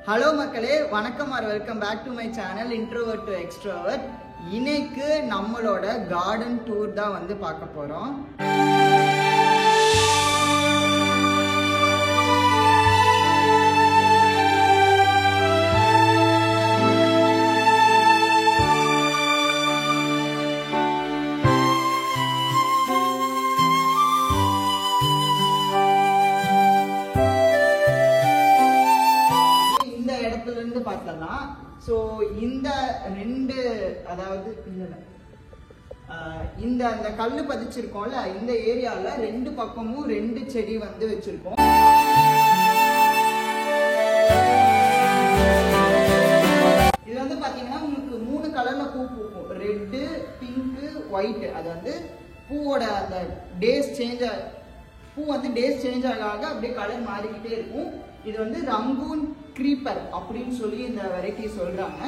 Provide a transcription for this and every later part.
Hello மக்களே, வணக்கம் are welcome back to my channel introvert to extrovert. இன்னைக்கு நம்மளோட கார்டன் டூர் தான் வந்து பார்க்க போறோம். பார்த்தலாம். ஸோ இந்த ரெண்டு, அதாவது இந்த அந்த கல்லு பதிச்சிருக்கோம்ல, இந்த ஏரியால ரெண்டு பக்கமும் ரெண்டு செடி வந்து வச்சிருக்கோம். இது வந்து பாத்தீங்கன்னா உங்களுக்கு 3 கலர்ல பூ பூக்கும். Red, pink, white. அது வந்து பூவோட அந்த பூ வந்து டேஸ் சேஞ்ச் ஆக அப்படியே கலர் மாறிக்கிட்டே இருக்கும். இது வந்து ரங்கூன் கிரீப்பர் அப்படின்னு சொல்லி இந்த வெரைட்டி சொல்றாங்க.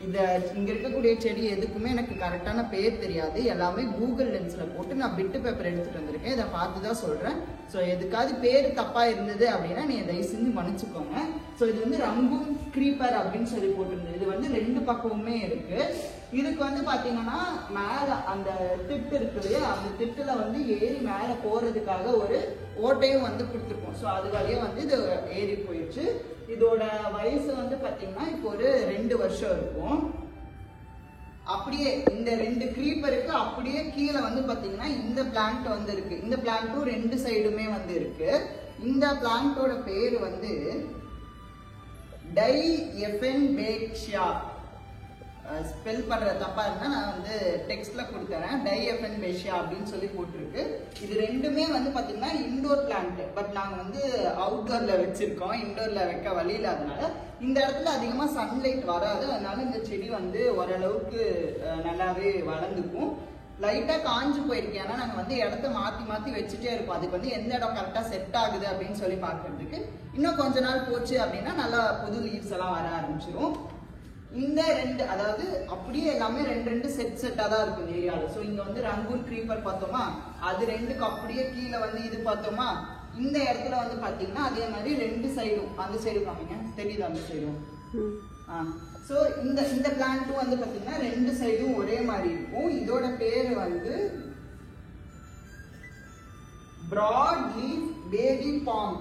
இங்க இருக்கக்கூடிய செடி எதுக்குமே எனக்கு கரெக்டான பேர் தெரியாது. எல்லாமே கூகுள் லென்ஸ்ல போட்டு நான் பிட்டு பேப்பர் எடுத்துட்டு வந்திருக்கேன். இதை பார்த்து தான் சொல்றேன். ஸோ எதுக்காவது பேர் தப்பா இருந்தது அப்படின்னா நீ தயவு செஞ்சு மன்னிச்சுக்கோங்க. ஸோ இது வந்து ரங்கூன் கிரீப்பர் அப்படின்னு சொல்லி போட்டிருந்தது. இது வந்து ரெண்டு பக்கமுமே இருக்கு. இதுக்கு வந்து பாத்தீங்கன்னா மேல அந்த திட்டு இருக்கு இல்லையா, அந்த திட்டுல வந்து ஏறி மேல போறதுக்காக ஒரு ஓட்டையும் வந்து கொடுத்துருக்கோம். ஸோ அது வழியா வந்து இது ஏறி போயிடுச்சு. இதோட வயசு வந்து பாத்தீங்கன்னா இப்போ ஒரு 2 வருஷம் இருக்கும். அப்படியே இந்த 2 கிரீப்பருக்கு அப்படியே கீழே வந்து பாத்தீங்கன்னா இந்த பிளான்ட் வந்து இருக்கு. இந்த பிளான்ட்டும் 2 சைடுமே வந்து இருக்கு. இந்த பிளான்ட்டோட பேரு வந்து டைஎஃபென்பேக்ஷியா. ஸ்பெல் பண்ற தப்பா இருந்தா நான் வந்து டெக்ஸ்ட்ல கொடுத்துறேன். டைஎஃபென்பேக்ஷியா அப்படின்னு சொல்லி போட்டிருக்கு. இது ரெண்டுமே வந்து பாத்தீங்கன்னா இன்டோர் பிளான்ட். பட் நாங்க வந்து அவுட்டோர்ல வச்சிருக்கோம். இன்டோர்ல வைக்க வழி இல்லாதனால இந்த இடத்துல அதிகமா சன்லைட் வராது. அதனால இந்த செடி வந்து ஓரளவுக்கு நல்லாவே வளர்ந்துக்கும். லைட்டா காஞ்சு போயிருக்கு. ஏன்னா நாங்க வந்து இடத்த மாத்தி மாத்தி வச்சுட்டே இருக்கோம். அதுக்கு வந்து எந்த இடம் கரெக்டா செட் ஆகுது அப்படின்னு சொல்லி பாக்குறதுக்கு. இன்னும் கொஞ்ச நாள் போச்சு அப்படின்னா நல்லா புது லீவ்ஸ் எல்லாம் வர ஆரம்பிச்சிடும். இந்த 2, அதாவது அப்படியே எல்லாமே 2 செட்டா தான் இருக்கும் இந்த ஏரியால. ஸோ இங்க வந்து ரங்கூன் கிரீப்பர் பார்த்தோமா, அது 2க்கு அப்படியே கீழே வந்து இது பார்த்தோமா. இந்த இடத்துல வந்து பாத்தீங்கன்னா அதே மாதிரி 2 சைடும், அந்த சைடு காமிங்க, தெரியுது அந்த சைடும். ஸோ இந்த பிளான்ட்டும் வந்து பாத்தீங்கன்னா 2 சைடும் ஒரே மாதிரி இருக்கும். இதோட பேரு வந்து broad leaf baby palm.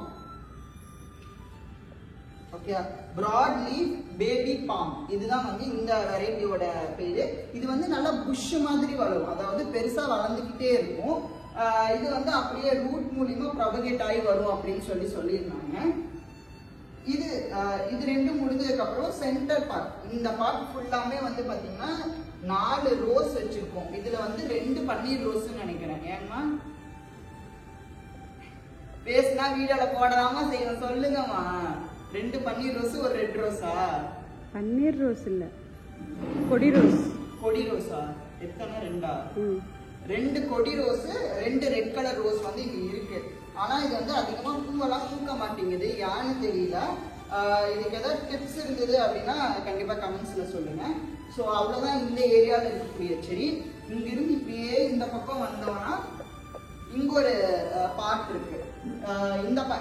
Okay, broad leaf baby palm. இதுதான் வந்து இந்த வெரைட்டியோட பேரு. இது வந்து நல்லா புஷ் மாதிரி வரும், அதாவது பெருசா வளர்ந்துகிட்டே இருக்கும். இது வந்து அப்படியே ரூட் மூலியமா ப்ரொபகேட் ஆகி வரும் அப்படின்னு சொல்லியிருந்தாங்க. இது 2 முடிஞ்சதுக்கு அப்புறம் சென்டர் பார்ட், இந்த பார்ட் ஃபுல்லாமே வந்து பாத்தீங்கன்னா 4 ரோஸ் வச்சிருக்கோம். இதுல வந்து 2 பன்னீர் ரோஸ் நினைக்கிறேன். ஏன்னா பேசினா வீடியோல போடலாமா செய்யணும், சொல்லுங்கம்மா. 2 பன்னீர் ரோஸ், ஒரு ரெட் ரோஸா? பன்னீர் ரோஸ் இல்ல, கொடி ரோஸ். கொடி ரோஸா? எத்தனை? 2ஆ? 2 கொடி ரோஸ், 2 ரெட் கலர் ரோஸ் வந்து இங்க இருக்கு. ஆனா இது வந்து அதிகமா பூவெல்லாம் பூக்க மாட்டேங்குது, ஏன்னு தெரியல. இதுக்கு ஏதாவது டிப்ஸ் இருந்தது அப்படின்னா கண்டிப்பா கமெண்ட்ஸ்ல சொல்லுங்க. ஸோ அவ்வளவுதான் இந்த ஏரியால இருக்கக்கூடிய செடி. இங்க இருந்து இப்படியே இந்த பக்கம் வந்தோம்னா இங்க ஒரு பார்ட் இருக்கு.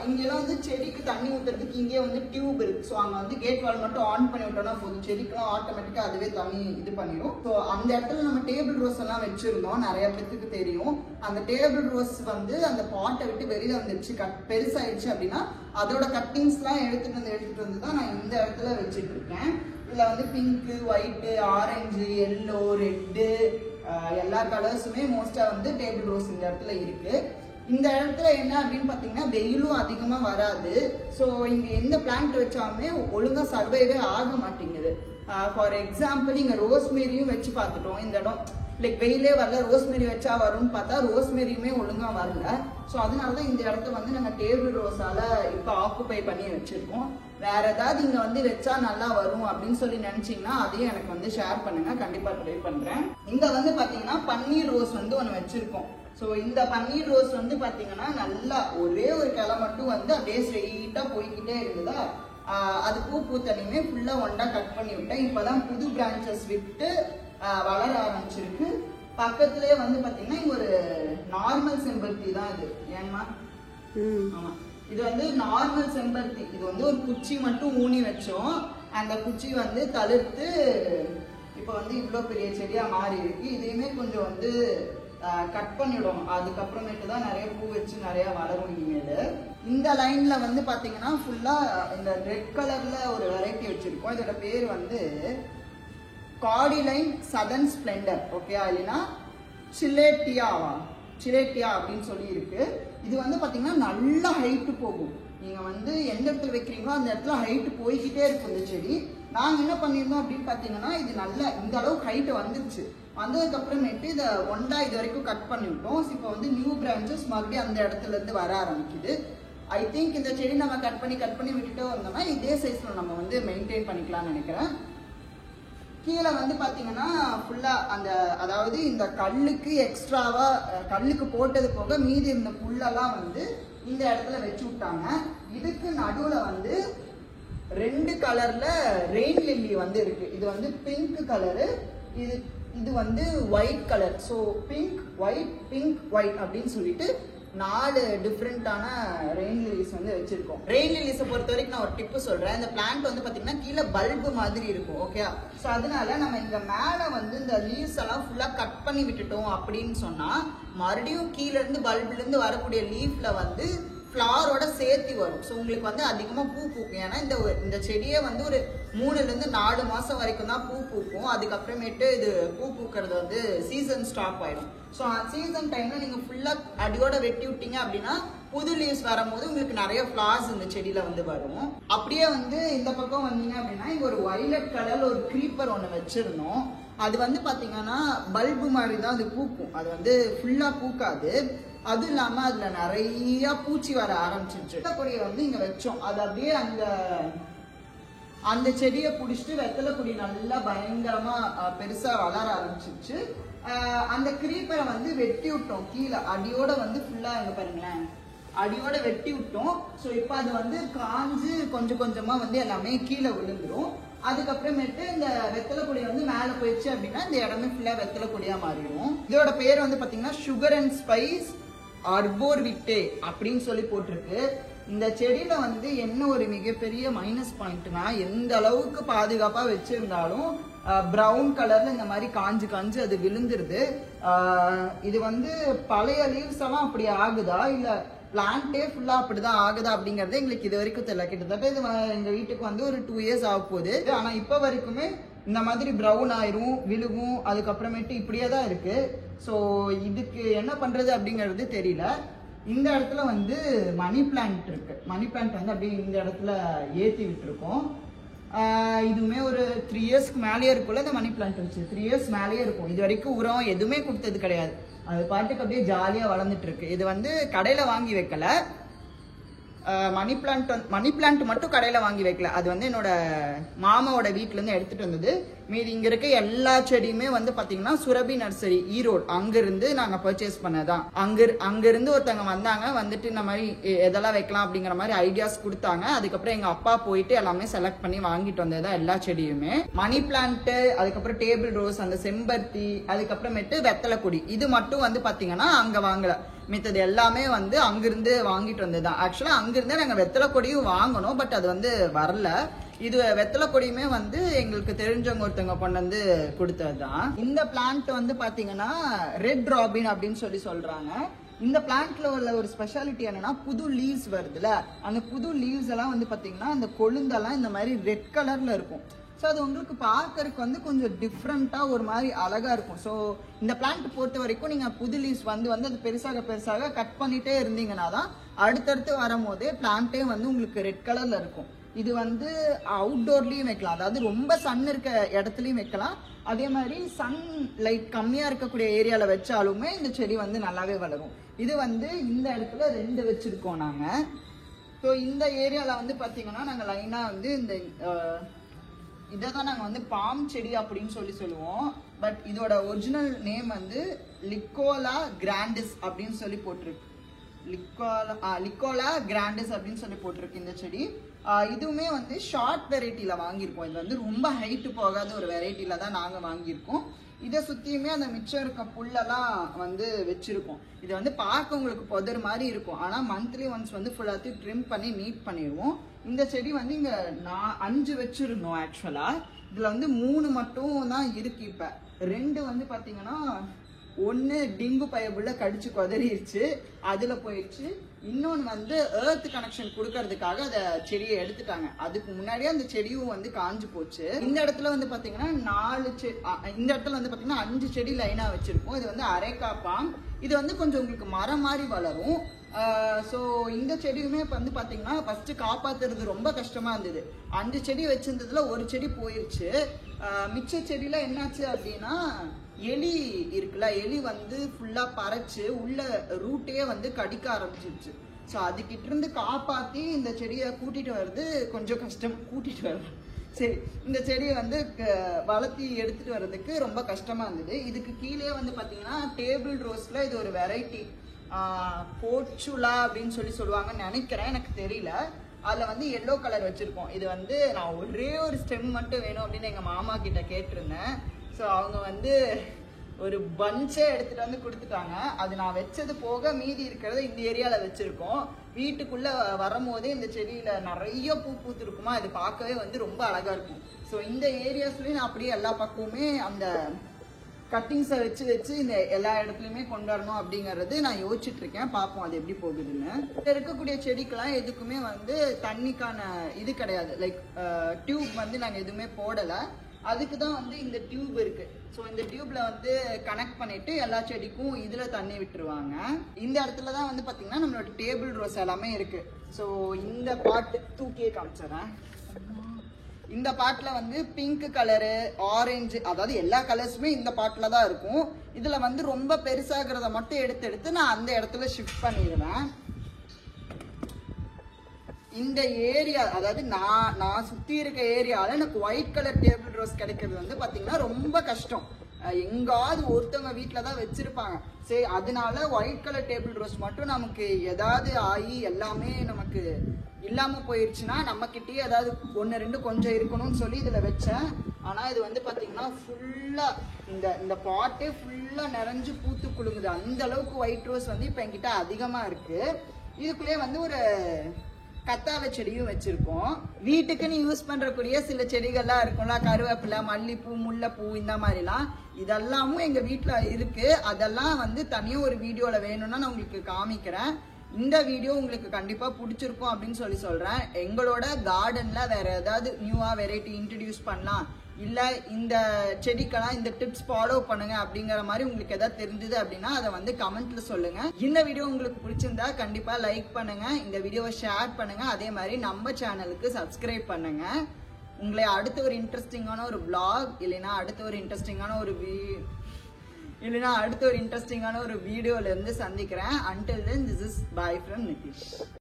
இங்கெல்லாம் வந்து செடிக்கு தண்ணி ஊத்துறதுக்கு இங்கே வந்து டியூப் இருக்கு. ஸோ அங்க வந்து கேட் வால் மட்டும் ஆன் பண்ணி விட்டோம்னா போதும், செடிக்கெல்லாம் ஆட்டோமேட்டிக்கா அதுவே தண்ணி இது பண்ணிடும். ஸோ அந்த இடத்துல நம்ம டேபிள் ரோஸ் எல்லாம் வச்சிருந்தோம், நிறைய பேருக்கு தெரியும். அந்த டேபிள் ரோஸ் வந்து அந்த பாட்டை விட்டு வெளியில வந்துருச்சு, பெருசாயிடுச்சு அப்படின்னா அதோட கட்டிங்ஸ் எல்லாம் எடுத்துட்டு வந்து தான் நான் இந்த இடத்துல வச்சுட்டு இருக்கேன். இதுல வந்து pink, white, orange, yellow, red, எல்லா கலர்ஸுமே மோஸ்டா வந்து டேபிள் ரோஸ் இந்த இடத்துல இருக்கு. இந்த இடத்துல என்ன அப்படின்னு பாத்தீங்கன்னா வெயிலும் அதிகமா வராது. ஸோ இங்க எந்த பிளான்ட் வச்சாலுமே ஒழுங்கா சர்வைவே ஆக மாட்டேங்குது. ஃபார் எக்ஸாம்பிள் இங்க ரோஸ்மேரியும் வச்சு பார்த்துட்டோம். இந்த இடம் லைக் வெயிலே வரல, ரோஸ்மேரி வச்சா வரும்னு பார்த்தா ரோஸ்மேரியுமே ஒழுங்கா வரல. ஸோ அதனாலதான் இந்த இடத்த வந்து நாங்க டேபிள் ரோஸால இப்ப ஆக்குபை பண்ணி வச்சிருக்கோம். வேற ஏதாவது இங்க வந்து வச்சா நல்லா வரும் அப்படின்னு சொல்லி நினைச்சீங்கன்னா அதையும் எனக்கு வந்து ஷேர் பண்ணுங்க, கண்டிப்பா ட்ரை பண்றேன். இங்க வந்து பாத்தீங்கன்னா பன்னீர் ரோஸ் வந்து ஒண்ணு வச்சிருக்கோம். ஸோ இந்த பன்னீர் ரோஸ் வந்து பாத்தீங்கன்னா நல்லா ஒரே ஒரு கிளை மட்டும் வந்து அப்படியே ஸ்ட்ரெயிட்டா போய்கிட்டே இருந்ததா. அது பூத்தனையுமே ஃபுல்லா ஒண்டா கட் பண்ணி விட்டேன். இப்பதான் புது பிரான்ச்சஸ் விட்டு வளர ஆரம்பிச்சிருக்கு. பக்கத்திலே வந்து பாத்தீங்கன்னா இங்க ஒரு நார்மல் செம்பருத்தி தான் இது. ஏன்னா ஆமா இது வந்து நார்மல் செம்பருத்தி. இது வந்து ஒரு குச்சி மட்டும் ஊனி வச்சோம். அந்த குச்சி வந்து தளிர்த்து இப்போ வந்து இவ்வளோ பெரிய செடியா மாறி இருக்கு. இதையுமே கொஞ்சம் வந்து கட் பண்ணிவிடும். அதுக்கப்புறமேட்டு தான் நிறைய பூ வச்சு நிறைய வளரும் இனிமேல். இந்த லைன்ல வந்து பாத்தீங்கன்னா ஃபுல்லா இந்த ரெட் கலர்ல ஒரு வெரைட்டி வச்சிருக்கோம். இதோட பேர் வந்து கார்டிலைன் சதர்ன் ஸ்ப்ளெண்டர். ஓகே, இல்லைன்னா சிலேட்டியா அப்படின்னு சொல்லி இருக்கு. இது வந்து பாத்தீங்கன்னா நல்லா ஹைட்டு போகும். நீங்க வந்து எந்த இடத்துல வைக்கிறீங்களோ அந்த இடத்துல ஹைட்டு போய்கிட்டே இருக்கும் இந்த செடி. நாங்க என்ன பண்ணிருந்தோம் அப்படின்னு பாத்தீங்கன்னா, இது நல்ல இந்த அளவுக்கு ஹைட்டு வந்துருச்சு. வந்ததுக்கு அப்புறமேட்டு இதை ஒண்டா இது வரைக்கும் கட் பண்ணிவிட்டோம். இப்போ வந்து நியூ பிரான்ச்சஸ் மறுபடியும் அந்த இடத்துல இருந்து வர ஆரம்பிக்குது. ஐ திங்க் இந்த செடி நம்ம கட் பண்ணி விட்டுட்டே வந்தோம்னா இதே சைஸ்ல நம்ம வந்து மெயின்டைன் பண்ணிக்கலாம்னு நினைக்கிறேன். கீழே வந்து பாத்தீங்கன்னா ஃபுல்லா அந்த அதாவது இந்த கல்லுக்கு எக்ஸ்ட்ராவா கல்லுக்கு போட்டது போக மீதி இந்த புல்லெல்லாம் வந்து இந்த இடத்துல வச்சு விட்டாங்க. இதுக்கு நடுவுல வந்து 2 கலர்ல ரெயின் லில்லி வந்து இருக்கு. இது வந்து பிங்க் கலரு, இது வந்து white colour. So pink white அப்படின்னு சொல்லிட்டு 4 டிஃப்ரெண்டான ரெயின் லில்லிஸ் வந்து வச்சிருக்கோம். ரெயின் லில்லிஸை பொறுத்த வரைக்கும் நான் ஒரு டிப்பு சொல்றேன். இந்த பிளான்ட் வந்து பாத்தீங்கன்னா கீழே பல்பு மாதிரி இருக்கும். ஓகே, ஸோ அதனால நம்ம இங்க மேல வந்து இந்த லீவ்ஸ் எல்லாம் ஃபுல்லா கட் பண்ணி விட்டுட்டோம் அப்படின்னு சொன்னா மறுபடியும் கீழே இருந்து பல்புல இருந்து வரக்கூடிய லீஃப்ல வந்து ஃப்ளவரோட சேர்த்து வரும். ஸோ உங்களுக்கு வந்து அதிகமாக பூ பூக்கும். ஏன்னா இந்த செடியை வந்து ஒரு 3லேருந்து 4 மாதம் வரைக்கும் தான் பூ பூக்கும். அதுக்கப்புறமேட்டு இது பூ பூக்கிறது வந்து சீசன் ஸ்டாப் ஆயிடும். ஸோ சீசன் டைம்ல நீங்கள் ஃபுல்லாக அடியோட வெட்டி விட்டீங்க அப்படின்னா புது லீவ்ஸ் வரும்போது உங்களுக்கு நிறைய ஃப்ளவர்ஸ் இந்த செடியில வந்து வரும். அப்படியே வந்து இந்த பக்கம் வந்தீங்க அப்படின்னா இங்க ஒரு வயலட் கலர்ல ஒரு க்ரீப்பர் ஒன்று வச்சிருந்தோம். அது வந்து பாத்தீங்கன்னா பல்பு மாதிரி தான் அது பூக்கும். அது வந்து ஃபுல்லா பூக்காது. அதுவும் இல்லாம அதுல நிறைய பூச்சி வர ஆரம்பிச்சிருச்சு. கொடியை வந்து இங்க வச்சோம். அது அப்படியே அந்த செடியை பிடிச்சிட்டு வெத்தலை கொடி நல்லா பயங்கரமா பெருசா வளர ஆரம்பிச்சிருச்சு. அந்த கிரீப்பரை வந்து வெட்டி விட்டோம். கீழே அடியோட வந்து ஃபுல்லா இங்க பாருங்களேன், அடியோட வெட்டி விட்டோம். ஸோ இப்போ அது வந்து காஞ்சு கொஞ்சம் கொஞ்சமா வந்து எல்லாமே கீழே விழுந்துரும். அதுக்கப்புறமேட்டு இந்த வெத்தலை கொடி வந்து மேலே போயிடுச்சு அப்படின்னா இந்த இடமே ஃபுல்லா வெத்தலை கொடியா மாறிடும். இதோட பேர் வந்து பாத்தீங்கன்னா சுகர் அண்ட் ஸ்பைஸ் அர்போர்விட்டே அப்படின்னு சொல்லி போட்டிருக்கு. இந்த செடியில வந்து என்ன ஒரு மிகப்பெரிய மைனஸ் பாயிண்ட்னா, எந்த அளவுக்கு பாதுகாப்பா வச்சிருந்தாலும் பிரவுன் கலர்ல இந்த மாதிரி காஞ்சு அது விழுந்துருது. இது வந்து பழைய லீவ்ஸ் எல்லாம் அப்படி ஆகுதா இல்ல பிளான்டே ஃபுல்லா அப்படிதான் ஆகுதா அப்படிங்கறது எங்களுக்கு இது வரைக்கும் தெரியல. கிட்டத்தட்ட இது எங்க வீட்டுக்கு வந்து ஒரு 2 இயர்ஸ் ஆக போகுது. ஆனா இப்ப வரைக்குமே இந்த மாதிரி பிரவுன் ஆயிரும், விழுகும், அதுக்கப்புறமேட்டு இப்படியே தான் இருக்கு. ஸோ இதுக்கு என்ன பண்றது அப்படிங்கிறது தெரியல. இந்த இடத்துல வந்து மணி பிளான்ட் இருக்கு. மணி பிளான்ட் வந்து அப்படியே இந்த இடத்துல ஏற்றி விட்டுருக்கோம். இதுவுமே ஒரு 3 இயர்ஸ்க்கு மேலேயே இருக்கும்ல. இந்த மணி பிளான்ட் வச்சு 3 இயர்ஸ் மேலேயே இருக்கும். இது வரைக்கும் உரம் எதுவுமே கொடுத்தது கிடையாது. அது பாட்டுக்கு அப்படியே ஜாலியாக வளர்ந்துட்டு இருக்கு. இது வந்து கடையில் வாங்கி வைக்கல. மணி பிளான்ட் மட்டும் கடையில் வாங்கி வைக்கல. அது வந்து என்னோட மாமாவோட வீட்டிலேருந்து எடுத்துட்டு வந்தது. மீதி இங்கே இருக்க எல்லா செடியுமே வந்து பார்த்தீங்கன்னா சுரபி நர்சரி ஈரோடு அங்கிருந்து நாங்கள் பர்ச்சேஸ் பண்ணதான். அங்கிருந்து ஒருத்தவங்க வந்தாங்க. வந்துட்டு இந்த மாதிரி எதெல்லாம் வைக்கலாம் அப்படிங்கிற மாதிரி ஐடியாஸ் கொடுத்தாங்க. அதுக்கப்புறம் எங்கள் அப்பா போயிட்டு எல்லாமே செலக்ட் பண்ணி வாங்கிட்டு வந்ததுதான் எல்லா செடியுமே. மணி பிளான்ட், அதுக்கப்புறம் டேபிள் ரோஸ், அந்த செம்பருத்தி, அதுக்கப்புறமேட்டு வெத்தலை கொடி, இது மட்டும் வந்து பார்த்தீங்கன்னா அங்கே வாங்கல. மித்தது எல்லாமே வந்து அங்கிருந்து வாங்கிட்டு வந்ததுதான். ஆக்சுவலா அங்கிருந்தே நாங்கள் வெத்தலை கொடியும் வாங்கணும். பட் அது வந்து வரல. இது வெத்தலை கொடியுமே வந்து எங்களுக்கு தெரிஞ்சவங்க ஒருத்தவங்க கொண்டு வந்து கொடுத்ததுதான். இந்த பிளான்ட் வந்து பாத்தீங்கன்னா ரெட் ராபின் அப்படின்னு சொல்றாங்க. இந்த பிளான்ட்ல உள்ள ஒரு ஸ்பெஷாலிட்டி என்னன்னா, புது லீவ்ஸ் வருதுல, அந்த புது லீவ்ஸ் எல்லாம் வந்து பாத்தீங்கன்னா அந்த கொழுந்தெல்லாம் இந்த மாதிரி ரெட் கலர்ல இருக்கும். ஸோ அது உங்களுக்கு பார்க்கறதுக்கு வந்து கொஞ்சம் டிஃப்ரெண்ட்டாக ஒரு மாதிரி அழகாக இருக்கும். ஸோ இந்த பிளான்ட் பொறுத்த வரைக்கும் நீங்கள் புது லீவ்ஸ் வந்து அது பெருசாக கட் பண்ணிகிட்டே இருந்தீங்கன்னா தான் அடுத்தடுத்து வரும்போதே பிளான்ட்டே வந்து உங்களுக்கு ரெட் கலரில் இருக்கும். இது வந்து அவுட்டோர்லேயும் வைக்கலாம், அதாவது ரொம்ப சன் இருக்க இடத்துலையும் வைக்கலாம். அதே மாதிரி சன் லைட் கம்மியாக இருக்கக்கூடிய ஏரியாவில் வச்சாலுமே இந்த செடி வந்து நல்லாவே வளரும். இது வந்து இந்த இடத்துல 2 வச்சுருக்கோம் நாங்கள். ஸோ இந்த ஏரியாவில் வந்து பார்த்தீங்கன்னா நாங்கள் லைனாக வந்து இந்த இதை தான் நாங்கள் வந்து பாம் செடி அப்படின்னு சொல்லுவோம். பட் இதோட ஒரிஜினல் நேம் வந்து லிக்கோலா கிராண்டிஸ் அப்படின்னு சொல்லி போட்டிருக்கு. லிக்கோலா கிராண்டிஸ் அப்படின்னு சொல்லி போட்டிருக்கு இந்த செடி. இதுவுமே வந்து ஷார்ட் வெரைட்டியில் வாங்கியிருக்கோம். இது வந்து ரொம்ப ஹைட்டு போகாத ஒரு வெரைட்டியில் தான் நாங்கள் வாங்கியிருக்கோம். இதை சுத்தியுமே அந்த மிச்சம் இருக்க புல்லெல்லாம் வந்து வச்சிருக்கோம். இது வந்து பார்க்க உங்களுக்கு புதர் மாதிரி இருக்கும், ஆனா மந்த்லி ஒன்ஸ் வந்து ஃபுல்லாத்தையும் ட்ரிம் பண்ணி நீட் பண்ணிடுவோம். இந்த செடி வந்து இங்க 5 வச்சிருந்தோம் ஆக்சுவலா. இதுல வந்து 3 மட்டும் தான் இருக்கு. இப்ப 2 வந்து பாத்தீங்கன்னா, ஒன்னு டிங்கு பயபுள்ள கடிச்சு கொதறிடுச்சு, அதுல போயிடுச்சு. இன்னொன்னு வந்து எர்த் கனெக்ஷன் கொடுக்கறதுக்காக அந்த செடியை எடுத்துட்டாங்க. அதுக்கு முன்னாடியே அந்த செடியும் வந்து காஞ்சு போச்சு. இந்த இடத்துல வந்து பாத்தீங்கன்னா 5 செடி லைனா வச்சிருக்கோம். இது வந்து அரேக்கா பாம். இது வந்து கொஞ்சம் உங்களுக்கு மரம் மாதிரி வளரும். ஸோ இந்த செடியுமே இப்போ வந்து பார்த்தீங்கன்னா ஃபர்ஸ்ட் காப்பாத்துறது ரொம்ப கஷ்டமா இருந்தது. 5 செடி வச்சிருந்ததுல ஒரு செடி போயிருச்சு. மிச்ச செடியில என்னாச்சு அப்படின்னா, எலி இருக்குல்ல, எலி வந்து ஃபுல்லா பறைச்சு உள்ள ரூட்டையே வந்து கடிக்க ஆரம்பிச்சிருச்சு. ஸோ அதுக்கிட்ட இருந்து காப்பாத்தி இந்த செடியை கூட்டிட்டு வர்றது கொஞ்சம் கஷ்டம். கூட்டிட்டு வர்றது சரி, இந்த செடியை வந்து வளர்த்தி எடுத்துட்டு வர்றதுக்கு ரொம்ப கஷ்டமா இருந்தது. இதுக்கு கீழே வந்து பாத்தீங்கன்னா டேபிள் ரோஸ்ல இது ஒரு வெரைட்டி, போர்ச்சுலா அப்படின்னு சொல்லுவாங்கன்னு நினைக்கிறேன், எனக்கு தெரியல. அதுல வந்து எல்லோ கலர் வச்சிருக்கோம். இது வந்து நான் ஒரே ஒரு ஸ்டெம் மட்டும் வேணும் அப்படின்னு எங்க மாமா கிட்ட கேட்டிருந்தேன். ஸோ அவங்க வந்து ஒரு பஞ்சே எடுத்துட்டு வந்து கொடுத்துட்டாங்க. அது நான் வச்சது போக மீதி இருக்கிறத இந்த ஏரியால வச்சிருக்கோம். வீட்டுக்குள்ள வரும்போதே இந்த செடியில நிறைய பூ பூத்துருக்குமா, அது பார்க்கவே வந்து ரொம்ப அழகா இருக்கும். ஸோ இந்த ஏரியாஸ்லயும் நான் அப்படியே எல்லா பக்கமுமே அந்த கட்டிங்ஸை வச்சு இந்த எல்லா இடத்துலையுமே கொண்டு வரணும் அப்படிங்கறது நான் யோசிச்சுட்டு இருக்கேன். பார்ப்போம் அது எப்படி போகுதுன்னு. இருக்கக்கூடிய செடிக்கெல்லாம் எதுக்குமே வந்து தண்ணிக்கான இது கிடையாது, லைக் டியூப் வந்து நாங்கள் எதுவுமே போடலை. அதுக்கு தான் வந்து இந்த டியூப் இருக்கு. ஸோ இந்த டியூப்ல வந்து கனெக்ட் பண்ணிட்டு எல்லா செடிக்கும் இதுல தண்ணி விட்டுருவாங்க. இந்த இடத்துல தான் வந்து பாத்தீங்கன்னா நம்மளோட டேபிள் ரோஸ் எல்லாமே இருக்கு. ஸோ இந்த பாட்டு தூக்கியே காமிச்சிடறேன். இந்த பாட்டில் வந்து பிங்க் கலரு, ஆரஞ்சு, அதாவது எல்லா கலர்ஸுமே இந்த பாட்டில் தான் இருக்கும். இதில் வந்து ரொம்ப பெருசாகிறத மட்டும் எடுத்து நான் அந்த இடத்துல ஷிஃப்ட் பண்ணிடுவேன். இந்த ஏரியா, அதாவது நான் சுற்றி இருக்க ஏரியாவில் எனக்கு ஒயிட் கலர் டேபிள் ரோஸ் கிடைக்கிறது வந்து பார்த்தீங்கன்னா ரொம்ப கஷ்டம். எங்காவது ஒருத்தவங்க வீட்டில் தான் வச்சிருப்பாங்க. சரி, அதனால ஒயிட் கலர் டேபிள் ரோஸ் மட்டும் நமக்கு ஏதாவது ஆகி எல்லாமே நமக்கு இல்லாமல் போயிடுச்சுன்னா நம்மக்கிட்டே ஏதாவது 1-2 கொஞ்சம் இருக்கணும்னு சொல்லி இதில் வச்சேன். ஆனால் இது வந்து பார்த்தீங்கன்னா ஃபுல்லாக இந்த பாட்டே ஃபுல்லாக நிறைஞ்சு பூத்து குலுங்குது. அந்த அளவுக்கு ஒயிட் ரோஸ் வந்து இப்போ என்கிட்ட அதிகமாக இருக்கு. இதுக்குள்ளேயே வந்து ஒரு கத்தாழை செடியும் வச்சிருக்கோம். வீட்டுக்குன்னு யூஸ் பண்றக்கூடிய சில செடிகள்லாம் இருக்கும்ல, கருவேப்பிலை, மல்லிப்பூ, முல்லைப்பூ, இந்த மாதிரிலாம் இதெல்லாமும் எங்க வீட்டுல இருக்கு. அதெல்லாம் வந்து தனியா ஒரு வீடியோல வேணும்னா நான் உங்களுக்கு காமிக்கிறேன். இந்த வீடியோ உங்களுக்கு கண்டிப்பா பிடிச்சிருக்கும் அப்படின்னு சொல்றேன். எங்களோட கார்டன்ல வேற ஏதாவது நியூவா வெரைட்டி இன்ட்ரடியூஸ் பண்ணலாம், இல்ல இந்த செடிக்கெல்லாம் இந்த டிப்ஸ் ஃபாலோ பண்ணுங்க அப்படிங்கிற மாதிரி உங்களுக்கு ஏதாவது தெரிஞ்சது அப்படின்னா அதை வந்து கமெண்ட்ல சொல்லுங்க. இந்த வீடியோ உங்களுக்கு பிடிச்சிருந்தா கண்டிப்பா லைக் பண்ணுங்க, இந்த வீடியோவை ஷேர் பண்ணுங்க, அதே மாதிரி நம்ம சேனலுக்கு சப்ஸ்கிரைப் பண்ணுங்க. உங்களை அடுத்த ஒரு இன்ட்ரெஸ்டிங்கான ஒரு vlog இல்லைன்னா அடுத்த ஒரு இன்ட்ரெஸ்டிங்கான ஒரு வீடியோல இருந்து சந்திக்கிறேன். Until then, this is bye from Nitish.